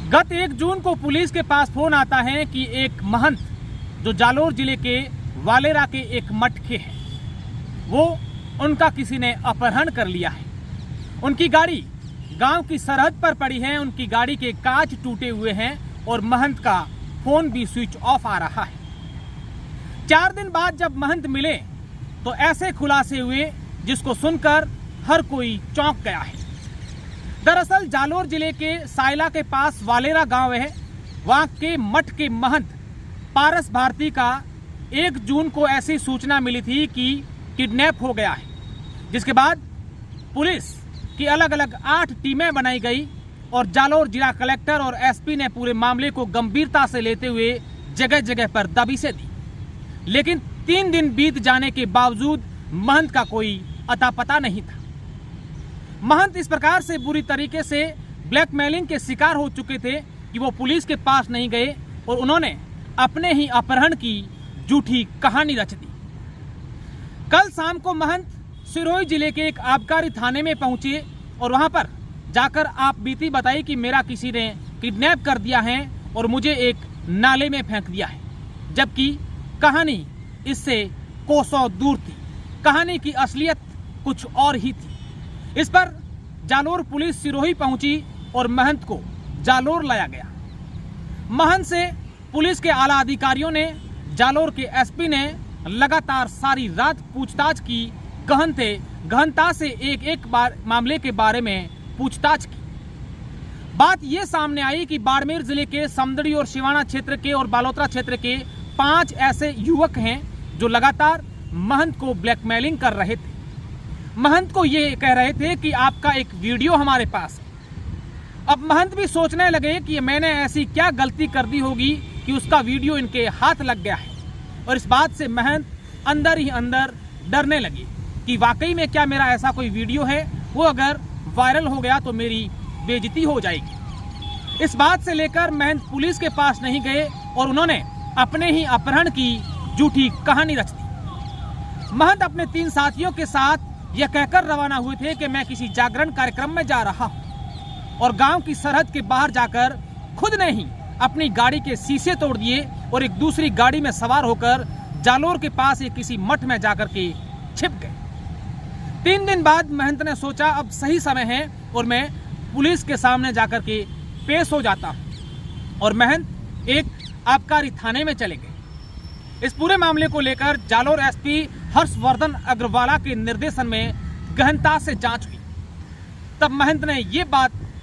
गत 1 जून को पुलिस के पास फोन आता है कि एक महंत जो जालोर जिले के वालेरा के एक मठ के हैं, वो उनका किसी ने अपहरण कर लिया है। उनकी गाड़ी गांव की सरहद पर पड़ी है, उनकी गाड़ी के कांच टूटे हुए हैं और महंत का फोन भी स्विच ऑफ आ रहा है। 4 दिन बाद जब महंत मिले तो ऐसे खुलासे हुए जिसको सुनकर हर कोई चौंक गया है। दरअसल जालोर जिले के सायला के पास वालेरा गांव है, वहां के मठ के महंत पारस भारती का 1 जून को ऐसी सूचना मिली थी कि किडनैप हो गया है, जिसके बाद पुलिस की अलग अलग 8 टीमें बनाई गई और जालोर जिला कलेक्टर और एसपी ने पूरे मामले को गंभीरता से लेते हुए जगह जगह पर दबिशें दी। लेकिन 3 दिन बीत जाने के बावजूद महंत का कोई अता पता नहीं था। महंत इस प्रकार से बुरी तरीके से ब्लैकमेलिंग के शिकार हो चुके थे कि वो पुलिस के पास नहीं गए और उन्होंने अपने ही अपहरण की झूठी कहानी रच दी। कल शाम को महंत सिरोही जिले के एक आबकारी थाने में पहुंचे और वहां पर जाकर आप बीती बताई कि मेरा किसी ने किडनैप कर दिया है और मुझे एक नाले में फेंक दिया है, जबकि कहानी इससे कोसों दूर थी। कहानी की असलियत कुछ और ही थी। इस पर जालोर पुलिस सिरोही पहुंची और महंत को जालोर लाया गया। महंत से पुलिस के आला अधिकारियों ने, जालोर के एसपी ने लगातार सारी रात पूछताछ की, गहनता से एक बार मामले के बारे में पूछताछ की। बात यह सामने आई कि बाड़मेर जिले के समदड़ी और शिवाना क्षेत्र के और बालोतरा क्षेत्र के 5 ऐसे युवक हैं जो लगातार महंत को ब्लैकमेलिंग कर रहे थे। महंत को ये कह रहे थे कि आपका एक वीडियो हमारे पास है। अब महंत भी सोचने लगे कि मैंने ऐसी क्या गलती कर दी होगी कि उसका वीडियो इनके हाथ लग गया है, और इस बात से महंत अंदर ही अंदर डरने लगे कि वाकई में क्या मेरा ऐसा कोई वीडियो है, वो अगर वायरल हो गया तो मेरी बेइज्जती हो जाएगी। इस बात से लेकर महंत पुलिस के पास नहीं गए और उन्होंने अपने ही अपहरण की झूठी कहानी रच दी। महंत अपने 3 साथियों के साथ यह कहकर रवाना हुए थे कि मैं किसी जागरण कार्यक्रम में जा रहा हूं, और गांव की सरहद के बाहर जाकर खुद ने ही अपनी गाड़ी के शीशे तोड़ दिए और एक दूसरी गाड़ी में सवार होकर जालोर के पास एक किसी मठ में जाकर के छिप गए। 3 दिन बाद महंत ने सोचा अब सही समय है और मैं पुलिस के सामने जाकर के पेश हो जाता हूं, और महंत एक आबकारी थाने में चले गए। इस पूरे मामले को लेकर जालोर एसपी हर्षवर्धन अग्रवाला के निर्देशन में गहनता से जांच हुई। तब महंत ने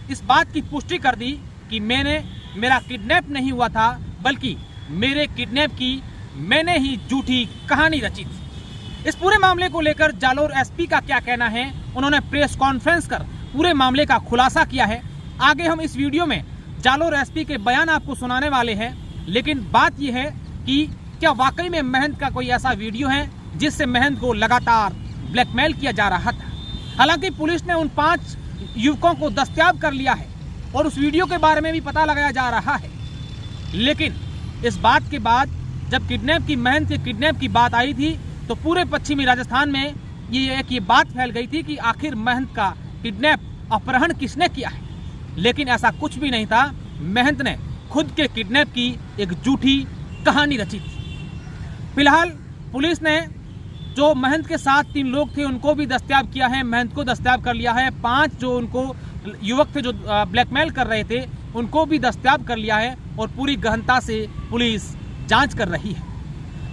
इस बात की पुष्टि कर दी कि मेरा किडनैप नहीं हुआ था, बल्कि मेरे किडनैप की मैंने ही झूठी कहानी रची थी। इस पूरे मामले को लेकर जालोर एसपी का क्या कहना है, उन्होंने प्रेस कॉन्फ्रेंस कर पूरे मामले का खुलासा किया है। आगे हम इस वीडियो में जालोर एसपी के बयान आपको सुनाने वाले हैं, लेकिन बात यह है कि क्या वाकई में महंत का कोई ऐसा वीडियो है जिससे महंत को लगातार ब्लैकमेल किया जा रहा था। हालांकि पुलिस ने उन 5 युवकों को दस्तयाब कर लिया है और उस वीडियो के बारे में भी पता लगाया जा रहा है, लेकिन इस बात के बाद जब महंत के किडनैप की बात आई थी तो पूरे पश्चिमी राजस्थान में ये बात फैल गई थी कि आखिर महंत का अपहरण किसने किया है। लेकिन ऐसा कुछ भी नहीं था, महंत ने खुद के किडनैप की एक झूठी कहानी रची थी। फिलहाल पुलिस ने जो महंत के साथ 3 लोग थे उनको भी दस्तयाब किया है, महंत को दस्तयाब कर लिया है। 5 जो उनको युवक थे जो ब्लैकमेल कर रहे थे उनको भी दस्तयाब कर लिया है और पूरी गहनता से पुलिस जांच कर रही है।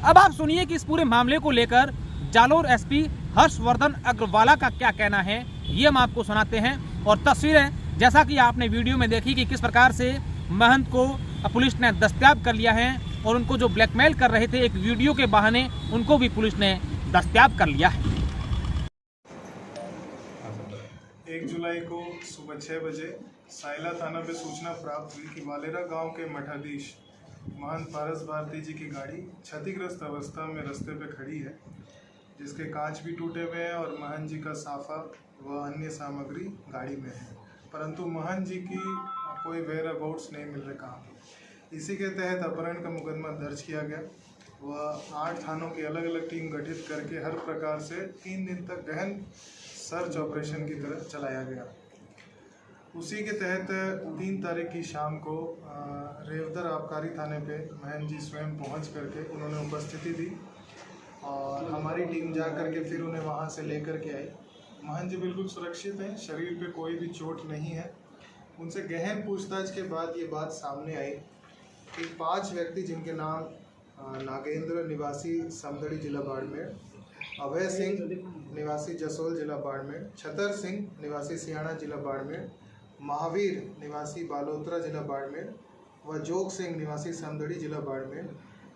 अब आप सुनिए कि इस पूरे मामले को लेकर जालोर एसपी हर्षवर्धन अग्रवाला का क्या कहना है, ये हम आपको सुनाते हैं। और तस्वीरें जैसा कि आपने वीडियो में देखी कि किस प्रकार से महंत को पुलिस ने दस्तयाब कर लिया है और उनको जो ब्लैकमेल कर रहे थे एक वीडियो के बहाने, उनको भी पुलिस ने दस्तयाब कर लिया है। 1 जुलाई को सुबह 6 बजे सायला थाना पे सूचना प्राप्त हुई कि वालेरा गांव के मठाधीश महंत पारस भारती जी की गाड़ी क्षतिग्रस्त अवस्था में रास्ते पे खड़ी है, जिसके कांच भी टूटे हुए हैं और महंत जी का साफा व अन्य सामग्री गाड़ी में है, परंतु महंत जी की कोई वेयर अबाउट्स नहीं मिल रहे कहाँ। इसी के तहत अपहरण का मुकदमा दर्ज किया गया व 8 थानों की अलग अलग टीम गठित करके हर प्रकार से 3 दिन तक गहन सर्च ऑपरेशन की तरह चलाया गया। उसी के तहत 3 तारीख की शाम को रेवदर आबकारी थाने पे महन जी स्वयं पहुंच करके उन्होंने उपस्थिति दी और हमारी टीम जा करके फिर उन्हें वहां से लेकर के आई। महन जी बिल्कुल सुरक्षित हैं, शरीर पे कोई भी चोट नहीं है। उनसे गहन पूछताछ के बाद ये बात सामने आई कि 5 व्यक्ति जिनके नाम नागेंद्र निवासी समदड़ी जिला बाड़मेर, अभय सिंह निवासी जसोल जिला बाड़मेर, छतर सिंह निवासी सियाना जिला बाड़मेर, महावीर निवासी बालोतरा जिला बाड़मेर व जोग सिंह निवासी समदड़ी जिला बाड़मेर,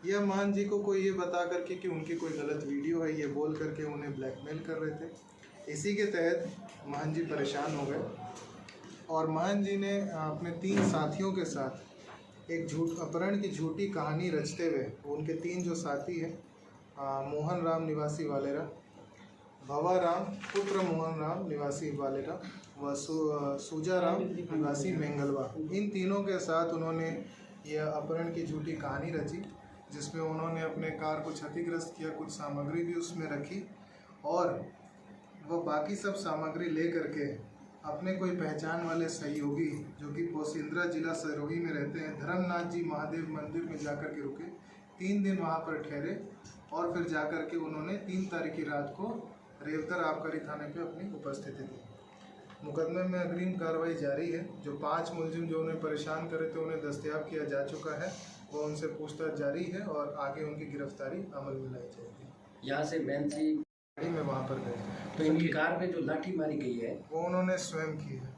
यह महन जी को कोई ये बता करके कि उनकी कोई गलत वीडियो है ये बोल करके उन्हें ब्लैकमेल कर रहे थे। इसी के तहत महन जी परेशान हो गए और महन जी ने अपने 3 साथियों के साथ एक अपहरण की झूठी कहानी रचते हुए उनके 3 जो साथी हैं, मोहन राम निवासी वालेरा, भवा राम पुत्र मोहन राम निवासी वालेरा व सूजा राम निवासी मेंगलवा, इन तीनों के साथ उन्होंने यह अपहरण की झूठी कहानी रची जिसमें उन्होंने अपने कार को क्षतिग्रस्त किया, कुछ सामग्री भी उसमें रखी और वह बाकी सब सामग्री ले करके अपने कोई पहचान वाले सहयोगी जो कि पोसिंद्रा जिला सरोही में रहते हैं, धर्मनाथ जी महादेव मंदिर में जाकर के रुके, 3 दिन वहां पर ठहरे और फिर जाकर के उन्होंने 3 तारीख की रात को रेवदर आबकारी थाने पे अपनी उपस्थिति दी। मुकदमे में अग्रिम कार्रवाई जारी है। जो 5 मुलजिम जो उन्हें परेशान करे थे उन्हें दस्तयाब किया जा चुका है, वो उनसे पूछताछ जारी है और आगे उनकी गिरफ्तारी अमल में लाई जाएगी। यहाँ से बहन से गाड़ी में वहाँ पर गए तो इनकी कार पे जो लाठी मारी गई है वो उन्होंने स्वयं की है।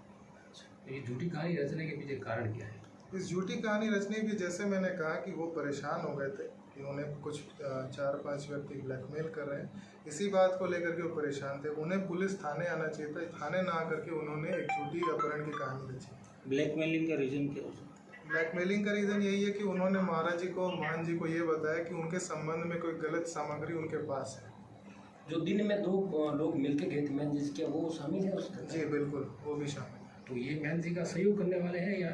ये झूठी कहानी रचने के पीछे कारण क्या है? इस झूठी कहानी रचने की, जैसे मैंने कहा कि वो परेशान हो गए थे कि उन्हें कुछ 4-5 व्यक्ति ब्लैकमेल कर रहे हैं, इसी बात को लेकर के वो परेशान थे। उन्हें पुलिस थाने आना चाहिए था, थाने ना आकर के उन्होंने एक झूठी अपहरण की कहानी रची। ब्लैकमेलिंग का रीज़न क्या? ब्लैकमेलिंग का रीज़न यही है कि उन्होंने महाराज जी को, महन जी को ये बताया कि उनके संबंध में कोई गलत सामग्री उनके पास है। जो दिन में 2 लोग मिलके गए थे मैन जिसके, वो शामिल है उसमें? जी बिल्कुल, वो भी शामिल है। तो ये मैन जी का सहयोग करने वाले हैं या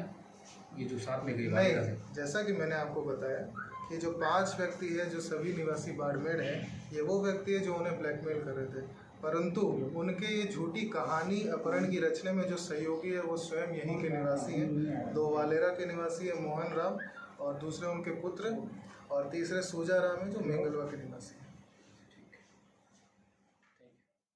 ये जो साथ में गए? नहीं, जैसा कि मैंने आपको बताया कि जो 5 व्यक्ति है जो सभी निवासी बाड़मेर हैं, ये वो व्यक्ति है जो उन्हें ब्लैकमेल कर रहे थे, परंतु उनके ये झूठी कहानी अपहरण की रचने में जो सहयोगी है वो स्वयं यहीं के निवासी हैं। 2 वालेरा के निवासी है मोहन राम और दूसरे उनके पुत्र और तीसरे सूजा राम है जो मेंगलवा के निवासी।